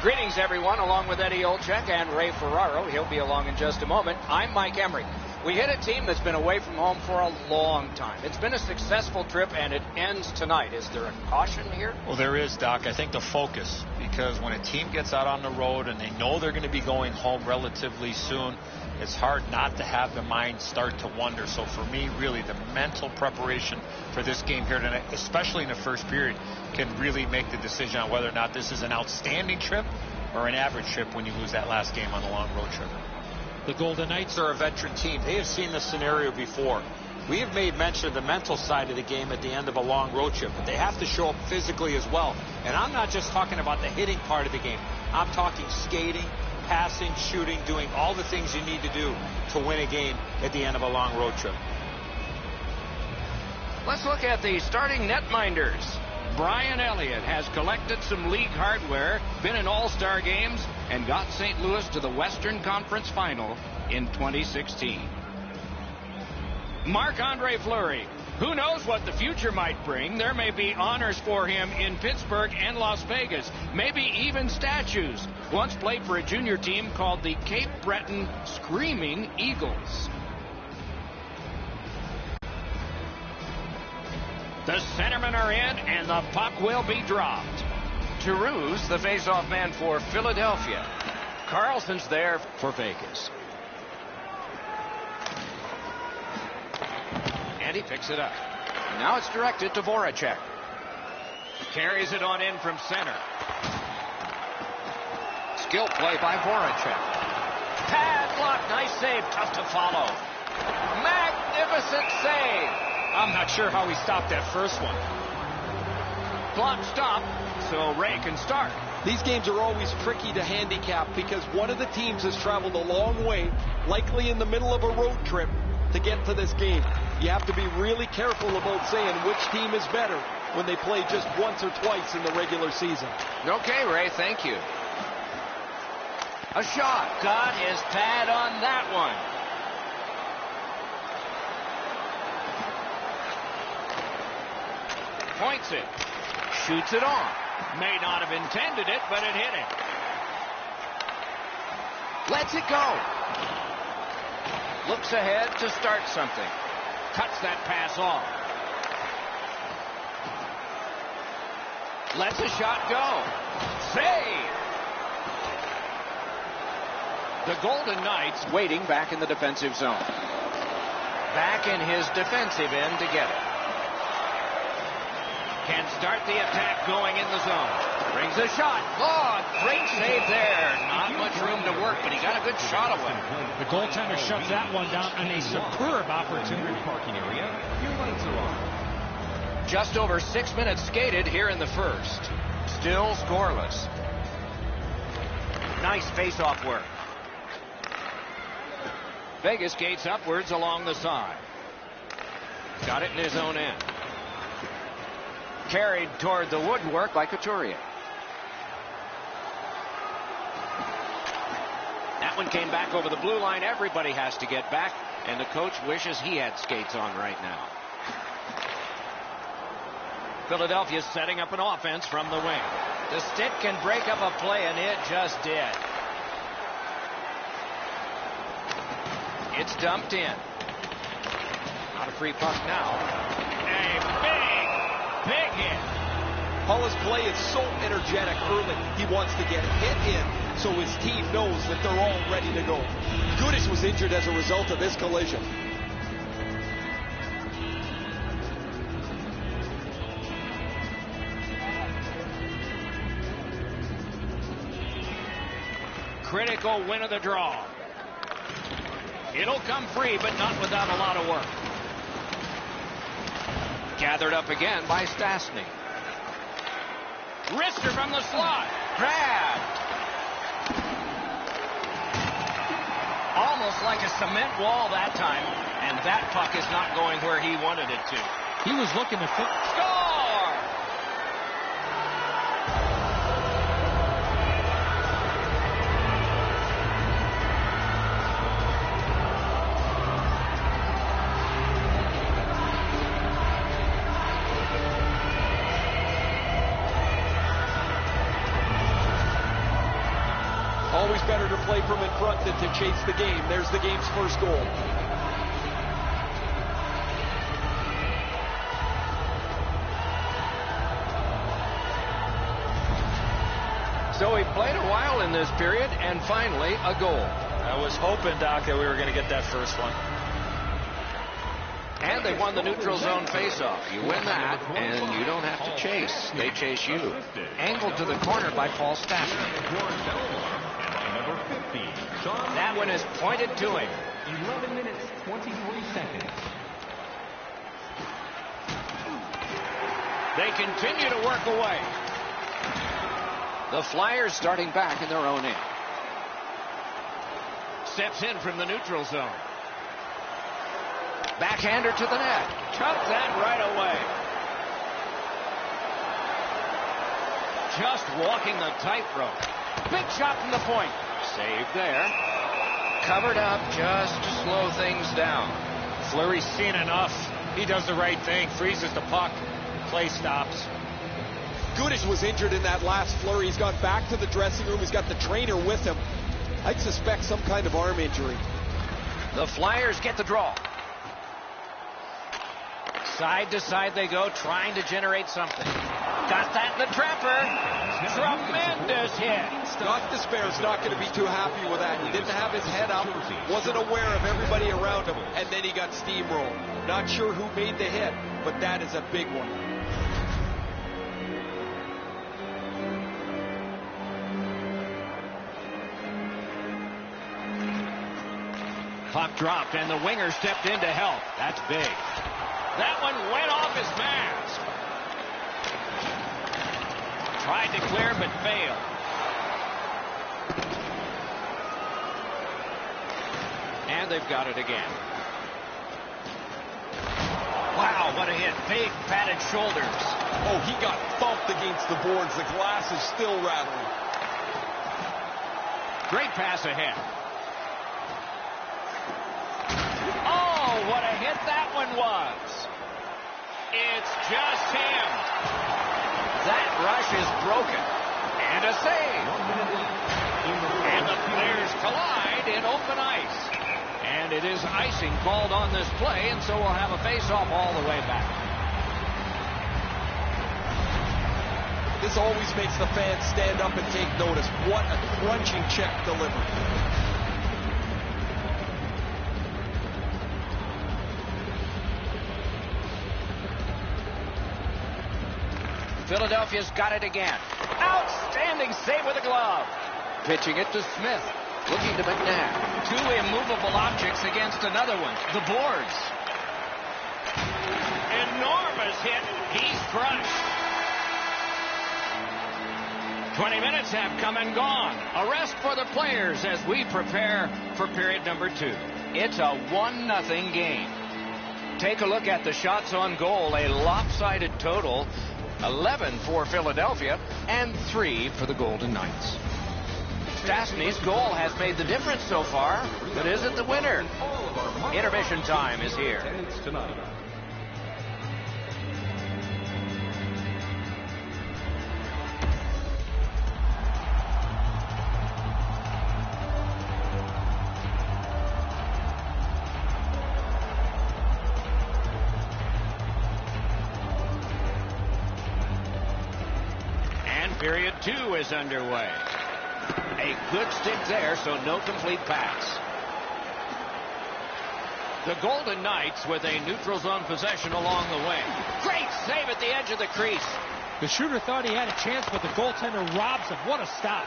Greetings, everyone, along with Eddie Olczyk and Ray Ferraro. He'll be along in just a moment. I'm Mike Emery. We hit a team that's been away from home for a long time. It's been a successful trip, and it ends tonight. Is there a caution here? Well, there is, Doc. I think the focus, because when a team gets out on the road and they know they're going to be going home relatively soon, it's hard not to have the mind start to wonder. So for me, really, the mental preparation for this game here tonight, especially in the first period, can really make the decision on whether or not this is an outstanding trip or an average trip when you lose that last game on the long road trip. The Golden Knights are a veteran team. They have seen this scenario before. We have made mention of the mental side of the game at the end of a long road trip, but they have to show up physically as well. And I'm not just talking about the hitting part of the game. I'm talking skating, passing, shooting, doing all the things you need to do to win a game at the end of a long road trip. Let's look at the starting netminders. Brian Elliott has collected some league hardware, been in all-star games, and got St. Louis to the Western Conference Final in 2016. Marc-Andre Fleury. Who knows what the future might bring? There may be honors for him in Pittsburgh and Las Vegas, maybe even statues. Once played for a junior team called the Cape Breton Screaming Eagles. The centermen are in, and the puck will be dropped. Giroux's the face-off man for Philadelphia. Carlson's there for Vegas. And he picks it up. Now it's directed to Voracek. Carries it on in from center. Skill play by Voracek. Pad block. Nice save. Tough to follow. Magnificent save. I'm not sure how he stopped that first one. Clock stop, so Ray can start. These games are always tricky to handicap because one of the teams has traveled a long way, likely in the middle of a road trip, to get to this game. You have to be really careful about saying which team is better when they play just once or twice in the regular season. Okay, Ray, thank you. A shot. Got his pad on that one. Points it. Shoots it on. May not have intended it, but it hit him. Lets it go. Looks ahead to start something. Cuts that pass off. Lets a shot go. Save. The Golden Knights waiting back in the defensive zone. Back in his defensive end to get it. Can start the attack going in the zone. Brings a shot. Oh, great save there. Not much room to work, but he got a good shot away. The goaltender shuts that one down on a superb opportunity. Parking area. Your lights are on. Just over 6 minutes skated here in the first. Still scoreless. Nice face-off work. Vegas skates upwards along the side. Got it in his own end. Carried toward the woodwork by Couturier. That one came back over the blue line. Everybody has to get back, and the coach wishes he had skates on right now. Philadelphia's setting up an offense from the wing. The stick can break up a play, and it just did. It's dumped in. Not a free puck now. A big hit. Hollis' play is so energetic early. He wants to get hit in so his team knows that they're all ready to go. Gudas was injured as a result of this collision. Critical win of the draw. It'll come free, but not without a lot of work. Gathered up again by Stastny. Wrister from the slot. Grabbed. Almost like a cement wall that time. And that puck is not going where he wanted it to. He was looking to score! always better to play from in front than to chase the game. There's the game's first goal. So he played a while in this period, and finally a goal. I was hoping, Doc, that we were going to get that first one. And they won the neutral zone faceoff. You win that, and you don't have to chase. They chase you. Angled to the corner by Paul Stastny. That one is pointed to him. 11 minutes, 23 seconds. They continue to work away. The Flyers starting back in their own end. Steps in from the neutral zone. Backhander to the net. Took that right away. Just walking the tightrope. Big shot from the point. Saved there. Covered up just to slow things down. Fleury's seen enough. He does the right thing. Freezes the puck. Play stops. Gudas was injured in that last flurry. He's gone back to the dressing room. He's got the trainer with him. I'd suspect some kind of arm injury. The Flyers get the draw. Side to side they go, trying to generate something. Got that in the trapper. Tremendous hit. Scott Despair's not going to be too happy with that. He didn't have his head up, wasn't aware of everybody around him, and then he got steamrolled. Not sure who made the hit, but that is a big one. Puck dropped, and the winger stepped in to help. That's big. That one went off his mask. Tried to clear, but failed. And they've got it again. Wow, what a hit. Big padded shoulders. Oh, he got thumped against the boards. The glass is still rattling. Great pass ahead. Oh, what a hit that one was. It's just him. That rush is broken. And a save. And the players collide in open ice. And it is icing called on this play, and so we'll have a face-off all the way back. This always makes the fans stand up and take notice. What a crunching check delivered. Philadelphia's got it again. Outstanding save with a glove. Pitching it to Smith. Looking to McNabb. Two immovable objects against another one. The boards. Enormous hit. He's crushed. 20 minutes have come and gone. A rest for the players as we prepare for period number 2. It's a 1-0 game. Take a look at the shots on goal. A lopsided total. 11 for Philadelphia and 3 for the Golden Knights. Stastny's goal has made the difference so far, but is it the winner? Intermission time is here. Period 2 is underway. A good stick there, so no complete pass. The Golden Knights with a neutral zone possession along the way. Great save at the edge of the crease. The shooter thought he had a chance, but the goaltender robs him. What a stop.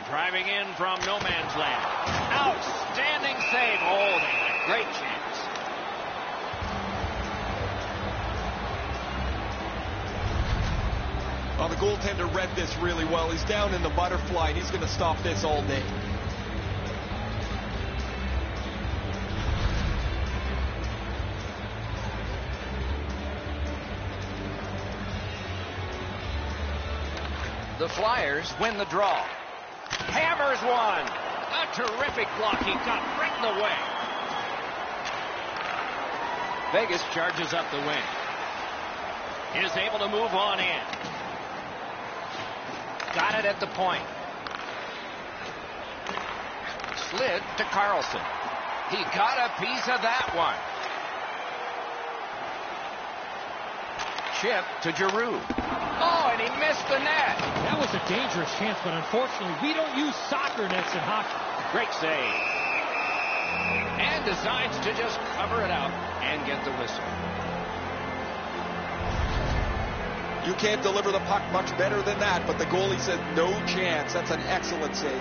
Driving in from no man's land. Outstanding save. Oh, they had a great chance. Well, the goaltender read this really well. He's down in the butterfly, and he's going to stop this all day. The Flyers win the draw. Hammers one. A terrific block. He got right in the way. Vegas charges up the wing. Is able to move on in. Got it at the point. slid to Carlson. He got a piece of that one. Chip to Giroux. Oh, and he missed the net. That was a dangerous chance, but unfortunately, we don't use soccer nets in hockey. Great save. And decides to just cover it up and get the whistle. You can't deliver the puck much better than that, but the goalie said no chance. That's an excellent save.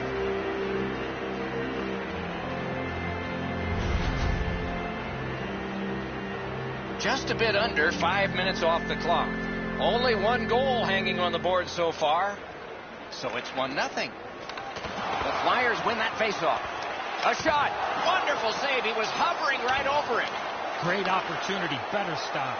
Just a bit under 5 minutes off the clock. Only one goal hanging on the board so far. So it's 1-0. The Flyers win that faceoff. A shot. Wonderful save. He was hovering right over it. Great opportunity. Better stop.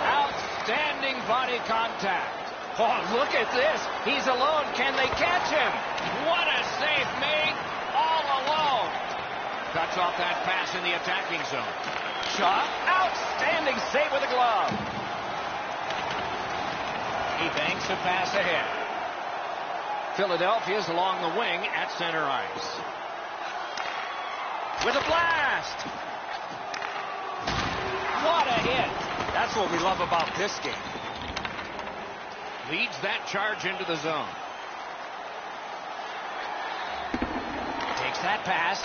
Outstanding body contact. Oh, look at this. He's alone. Can they catch him? What a save made all alone. Cuts off that pass in the attacking zone. Shot. Outstanding save with a glove. He banks a pass ahead. Philadelphia's along the wing at center ice. With a blast. What a hit. That's what we love about this game. Leads that charge into the zone. Takes that pass.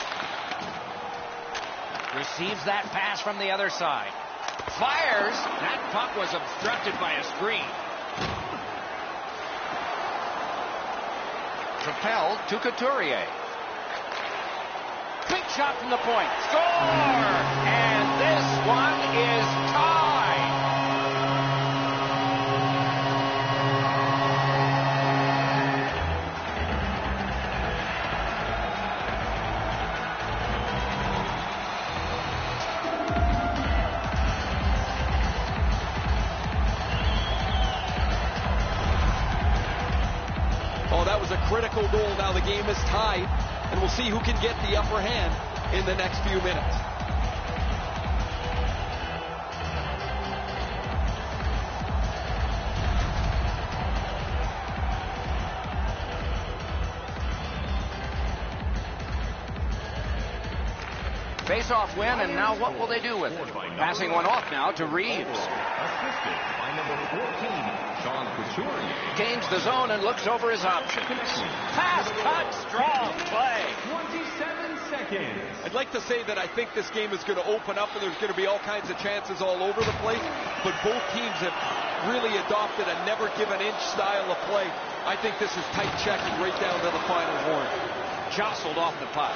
Receives that pass from the other side. Fires. That puck was obstructed by a screen. Propelled to Couturier. Quick shot from the point. Score! And this one is tied. That was a critical goal. Now the game is tied, and we'll see who can get the upper hand in the next few minutes. Face-off win, and now what will they do with it? Passing one off now to Reeves. Assisted by number 14, Sean Couturier. Gains the zone and looks over his options. Pass cut, strong play. 27 seconds. I'd like to say that I think this game is going to open up and there's going to be all kinds of chances all over the place, but both teams have really adopted a never give an inch style of play. I think this is tight checking right down to the final horn. Jostled off the puck.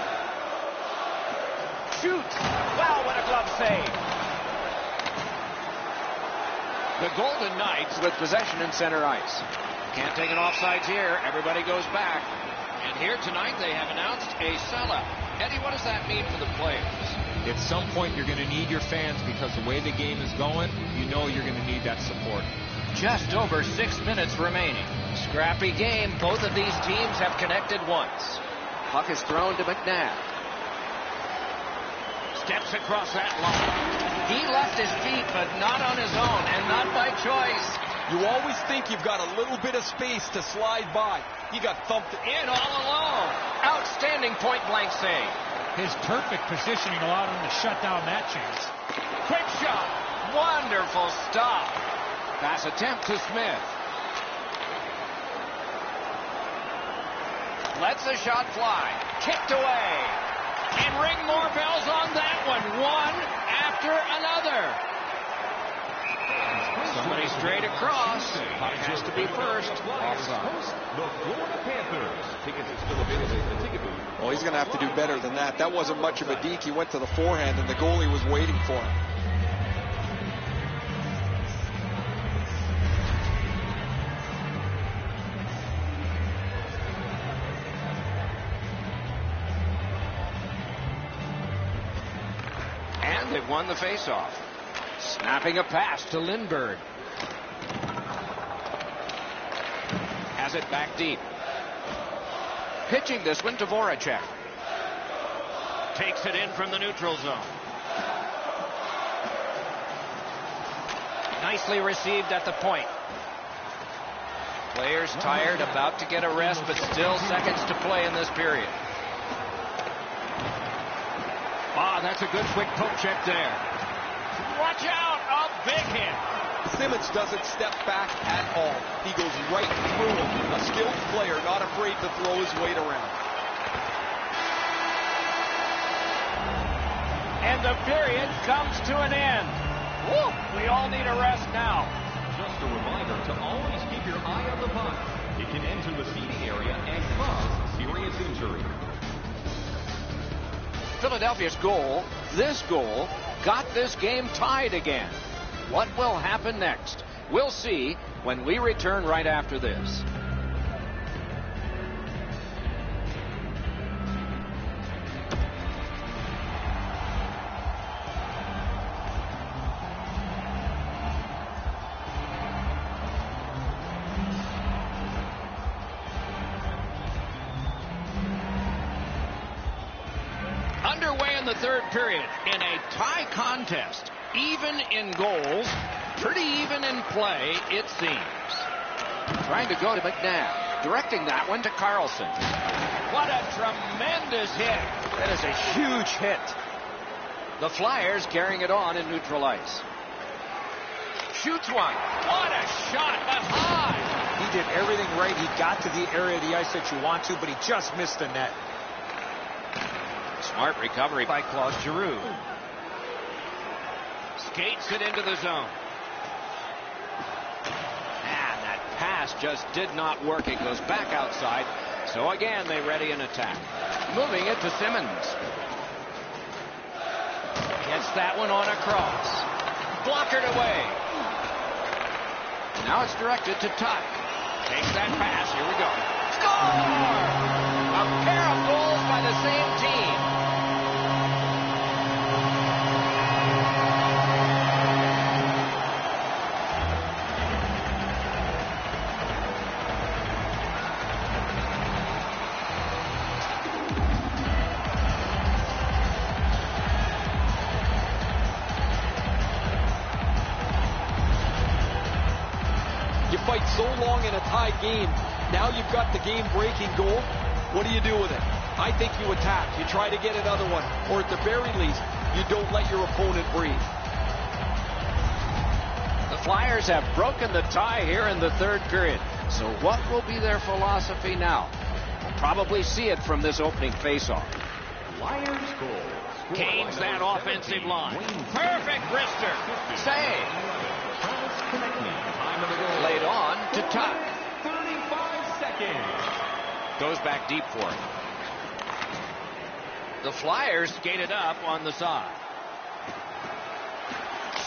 Shoots. Wow, what a glove save. The Golden Knights with possession in center ice. Can't take an offsides here. Everybody goes back. And here tonight they have announced a sellout. Eddie, what does that mean for the players? At some point you're going to need your fans because the way the game is going, you know you're going to need that support. Just over 6 minutes remaining. Scrappy game. Both of these teams have connected once. Puck is thrown to McNabb. Steps across that line. He left his feet, but not on his own, and not by choice. You always think you've got a little bit of space to slide by. He got thumped in all alone. Outstanding point-blank save. His perfect positioning allowed him to shut down that chance. Quick shot. Wonderful stop. Pass attempt to Smith. Lets the shot fly. Kicked away. And ring more bells on that one. One after another. Somebody straight across. Has to be first. Offside. The Florida Panthers. Tickets are still available at the ticket booth. Well, he's going to have to do better than that. That wasn't much of a deke. He went to the forehand, and the goalie was waiting for him. And they've won the faceoff. Snapping a pass to Lindbergh. Has it back deep. Pitching this one to Voracek. Takes it in from the neutral zone. Nicely received at the point. Players tired, about to get a rest, but still seconds to play in this period. That's a good quick poke check there. Watch out, a big hit. Simmons doesn't step back at all. He goes right through him. A skilled player, not afraid to throw his weight around. And the period comes to an end. Woo, we all need a rest now. Just a reminder to always keep your eye on the puck. It can enter the seating area and cause serious injury. Philadelphia's goal, this goal, got this game tied again. What will happen next? We'll see when we return right after this. Underway in the third period in a tie contest. Even in goals, pretty even in play, it seems. Trying to go to McNabb, directing that one to Carlson. What a tremendous hit. That is a huge hit. The Flyers carrying it on in neutral ice. Shoots one. What a shot, but high. He did everything right. He got to the area of the ice that you want to, but he just missed the net. Smart recovery by Claude Giroux. Skates it into the zone. And that pass just did not work. It goes back outside. So again, they ready an attack. Moving it to Simmons. Gets that one on a cross. Blockered away. Now it's directed to Tuck. Takes that pass. Here we go. Score! A pair of goals by the same team. Fight so long in a tie game. Now you've got the game-breaking goal. What do you do with it? I think you attack. You try to get another one. Or at the very least, you don't let your opponent breathe. The Flyers have broken the tie here in the third period. So what will be their philosophy now? We'll probably see it from this opening faceoff. Flyers goal. Gains that offensive line. Perfect wrister. Save. Laid on to Tuck. 35 seconds. Goes back deep for it. The Flyers skated up on the side.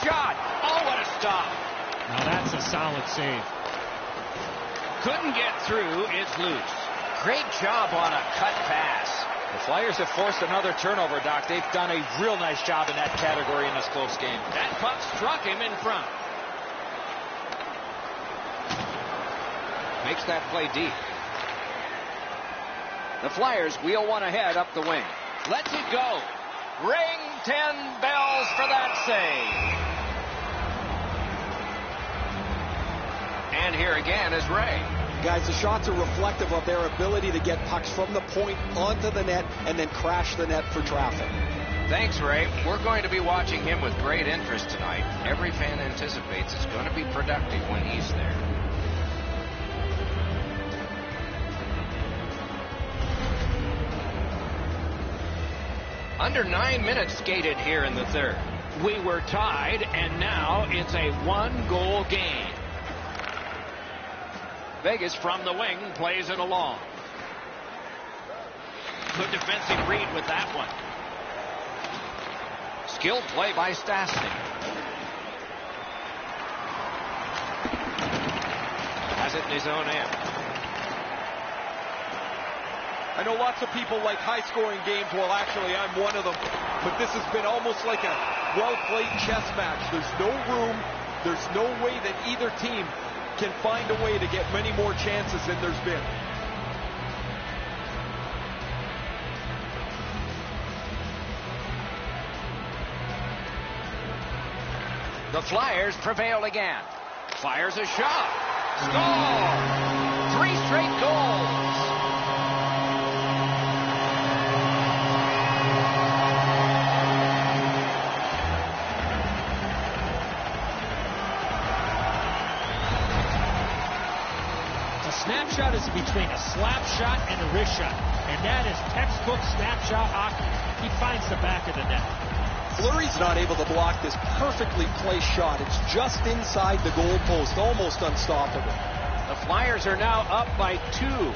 Shot. Oh, what a stop. Now that's a solid save. Couldn't get through. It's loose. Great job on a cut pass. The Flyers have forced another turnover, Doc. They've done a real nice job in that category in this close game. That puck struck him in front. Makes that play deep. The Flyers wheel one ahead up the wing. Lets it go. Ring 10 bells for that save. And here again is Ray. Guys, the shots are reflective of their ability to get pucks from the point onto the net and then crash the net for traffic. Thanks, Ray. We're going to be watching him with great interest tonight. Every fan anticipates it's going to be productive when he's there. Under 9 minutes skated here in the third. We were tied, and now it's a one-goal game. Vegas from the wing plays it along. Good defensive read with that one. Skilled play by Stastny. Has it in his own end. I know lots of people like high-scoring games. Well, actually, I'm one of them. But this has been almost like a well-played chess match. There's no room. There's no way that either team can find a way to get many more chances than there's been. The Flyers prevail again. Fires a shot. Score! 3 straight goals. Snapshot is between a slap shot and a wrist shot, and that is textbook snapshot hockey. He finds the back of the net. Fleury's not able to block this perfectly placed shot. It's just inside the goal post, almost unstoppable. The Flyers are now up by 2.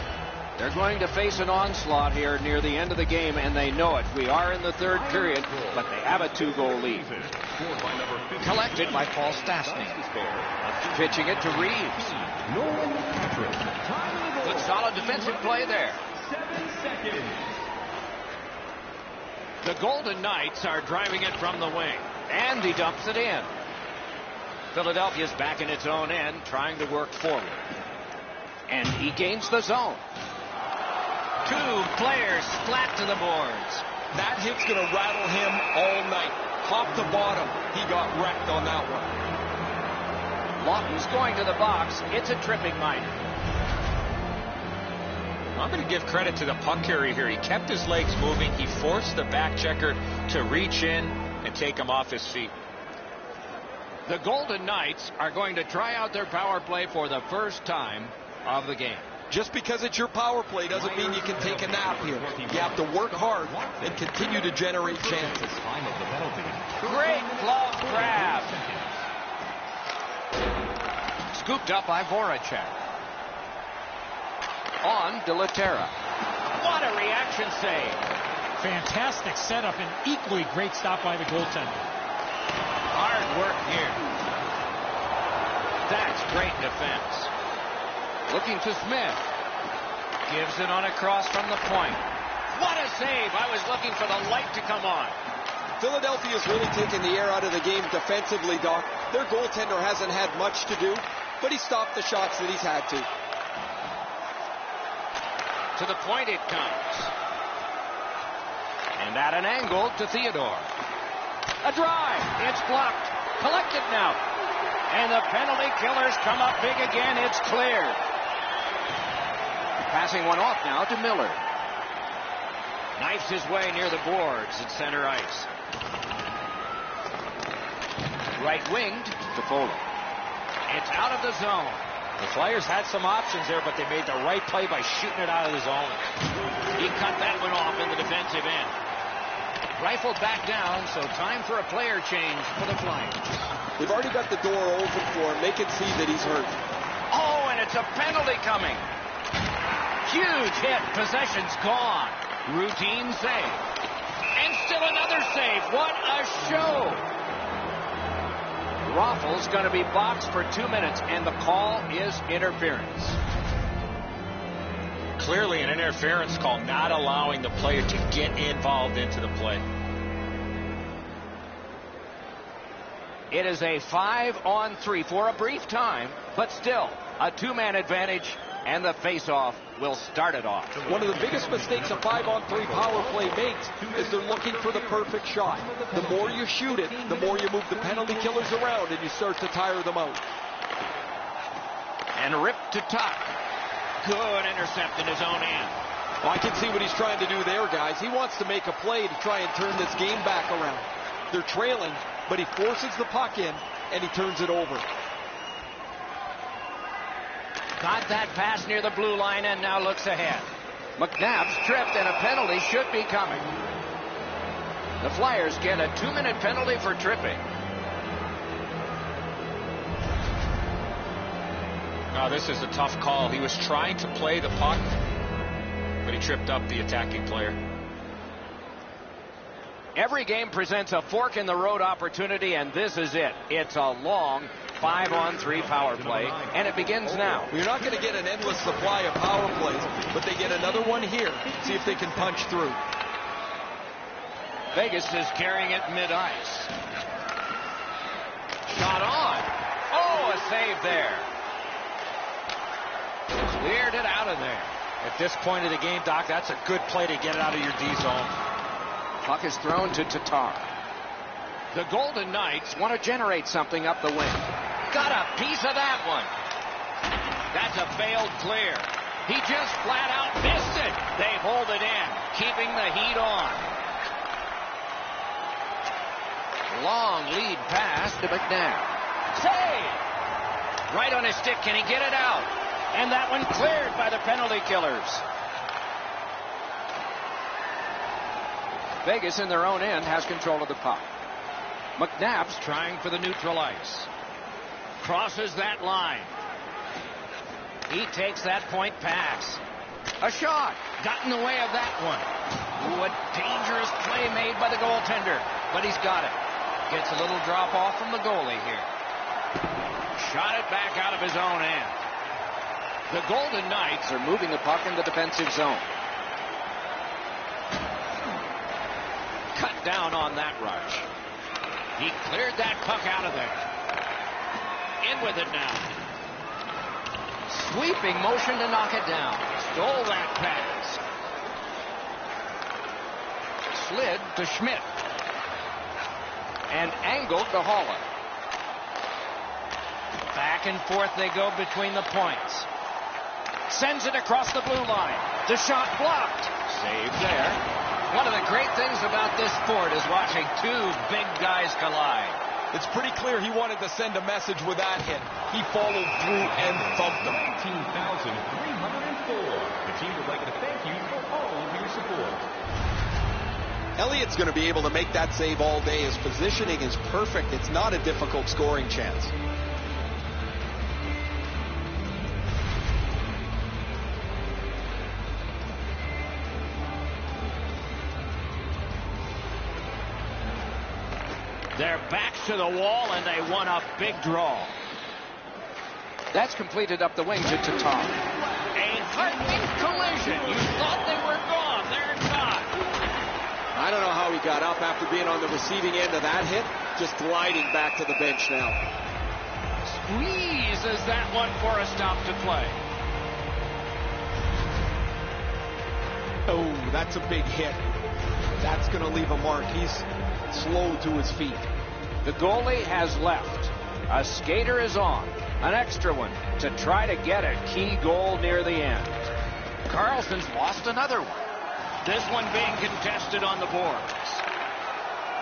They're going to face an onslaught here near the end of the game, and they know it. We are in the 3rd period, but they have a 2-goal lead. Collected by Paul Stastny. Pitching it to Reeves. Good solid defensive play there. 7 seconds. The Golden Knights are driving it from the wing, and he dumps it in. Philadelphia's back in its own end, trying to work forward. And he gains the zone. 2 players flat to the boards. That hit's going to rattle him all night. Top to bottom, he got wrecked on that one. Lawton's going to the box. It's a tripping minor. I'm going to give credit to the puck carrier here. He kept his legs moving. He forced the back checker to reach in and take him off his feet. The Golden Knights are going to try out their power play for the first time of the game. Just because it's your power play doesn't mean you can take a nap here. You have to work hard and continue to generate chances. Great glove grab. Scooped up by Voracek. On De La Terra. What a reaction save. Fantastic setup and equally great stop by the goaltender. Hard work here. That's great defense. Looking to Smith. Gives it on across from the point. What a save. I was looking for the light to come on. Philadelphia's really taken the air out of the game defensively, Doc. Their goaltender hasn't had much to do, but he stopped the shots that he's had to. To the point it comes. And at an angle to Theodore. A drive. It's blocked. Collected now. And the penalty killers come up big again. It's cleared. Passing one off now to Miller. Knifes his way near the boards at center ice. Right winged to Foley. It's out of the zone. The Flyers had some options there, but they made the right play by shooting it out of the zone. He cut that one off in the defensive end. Rifled back down, so time for a player change for the Flyers. They've already got the door open for him. They can see that he's hurt. Oh, and it's a penalty coming. Huge hit. Possession's gone. Routine save. And still another save. What a show. Raffl's going to be boxed for 2 minutes, and the call is interference. Clearly an interference call, not allowing the player to get involved into the play. It is a 5-on-3 for a brief time, but still a 2-man advantage, and the face-off will start it off. One of the biggest mistakes a 5-on-3 power play makes is they're looking for the perfect shot. The more you shoot it, the more you move the penalty killers around and you start to tire them out. And ripped to Tuck. Good intercept in his own end. Well, I can see what he's trying to do there, guys. He wants to make a play to try and turn this game back around. They're trailing, but he forces the puck in and he turns it over. Got that pass near the blue line and now looks ahead. McNabb's tripped and a penalty should be coming. The Flyers get a 2-minute penalty for tripping. Now this is a tough call. He was trying to play the puck, but he tripped up the attacking player. Every game presents a fork-in-the-road opportunity, and this is it. It's a long 5-on-3 power play, and it begins now. You're not going to get an endless supply of power plays, but they get another one here. See if they can punch through. Vegas is carrying it mid-ice. Shot on. Oh, a save there. Cleared it out of there. At this point of the game, Doc, that's a good play to get it out of your D zone. Puck is thrown to Tatar. The Golden Knights want to generate something up the wing. Got a piece of that one. That's a failed clear. He just flat out missed it. They hold it in, keeping the heat on. Long lead pass to McNabb. Save! Right on his stick. Can he get it out? And that one cleared by the penalty killers. Vegas in their own end has control of the puck. McNabb's trying for the neutral ice. Crosses that line. He takes that point pass. A shot. Got in the way of that one. Ooh, a dangerous play made by the goaltender. But he's got it. Gets a little drop off from the goalie here. Shot it back out of his own end. The Golden Knights are moving the puck in the defensive zone. Cut down on that rush. He cleared that puck out of there. In with it now. Sweeping motion to knock it down. Stole that pass. Slid to Schmidt. And angled to Haula. Back and forth they go between the points. Sends it across the blue line. The shot blocked. Save there. One of the great things about this sport is watching two big guys collide. It's pretty clear he wanted to send a message with that hit. He followed through and thumped him. 19,304. The team would like to thank you for all of your support. Elliott's going to be able to make that save all day. His positioning is perfect. It's not a difficult scoring chance. Their backs to the wall, and they won a big draw. That's completed up the wing to Tatar. A heartening collision. You thought they were gone. They're not. I don't know how he got up after being on the receiving end of that hit. Just gliding back to the bench now. Squeezes that one for a stop to play. Oh, that's a big hit. That's going to leave a mark. He's slow to his feet. The goalie has left. A skater is on. An extra one to try to get a key goal near the end. Carlson's lost another one. This one being contested on the boards.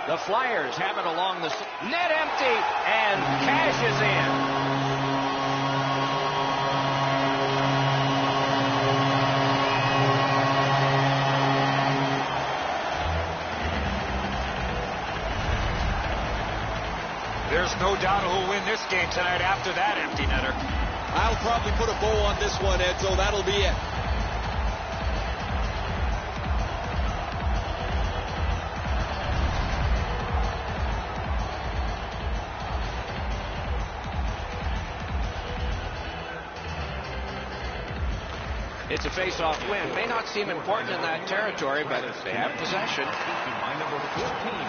The Flyers have it along the net empty and cashes in. There's no doubt who'll win this game tonight after that empty netter. I'll probably put a bow on this one, Edzo. That'll be it. It's a face-off win. May not seem important in that territory, but they have possession.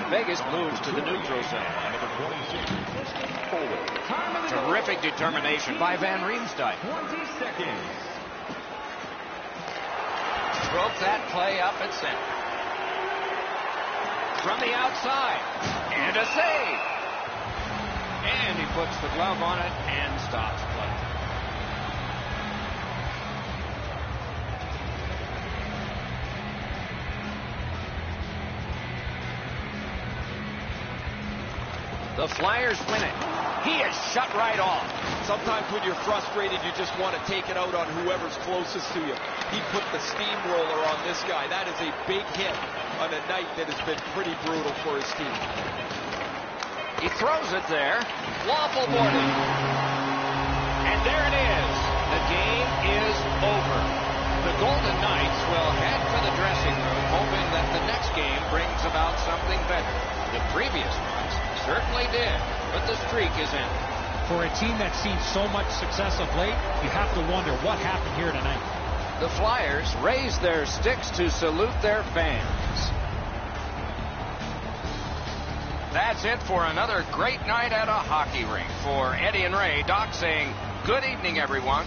Vegas moves to the neutral zone. Terrific determination by Van Riemsdyk. 20 seconds. Broke that play up at center. From the outside. And a save. And he puts the glove on it and stops play. The Flyers win it. He is shut right off. Sometimes when you're frustrated, you just want to take it out on whoever's closest to you. He put the steamroller on this guy. That is a big hit on a night that has been pretty brutal for his team. He throws it there. Waffle boarding. And there it is. The game is over. The Golden Knights will head for the dressing room, hoping that the next game brings about something better. The previous ones certainly did, but the streak is in. For a team that's seen so much success of late, you have to wonder what happened here tonight. The Flyers raise their sticks to salute their fans. That's it for another great night at a hockey rink. For Eddie and Ray, Doc saying good evening, everyone.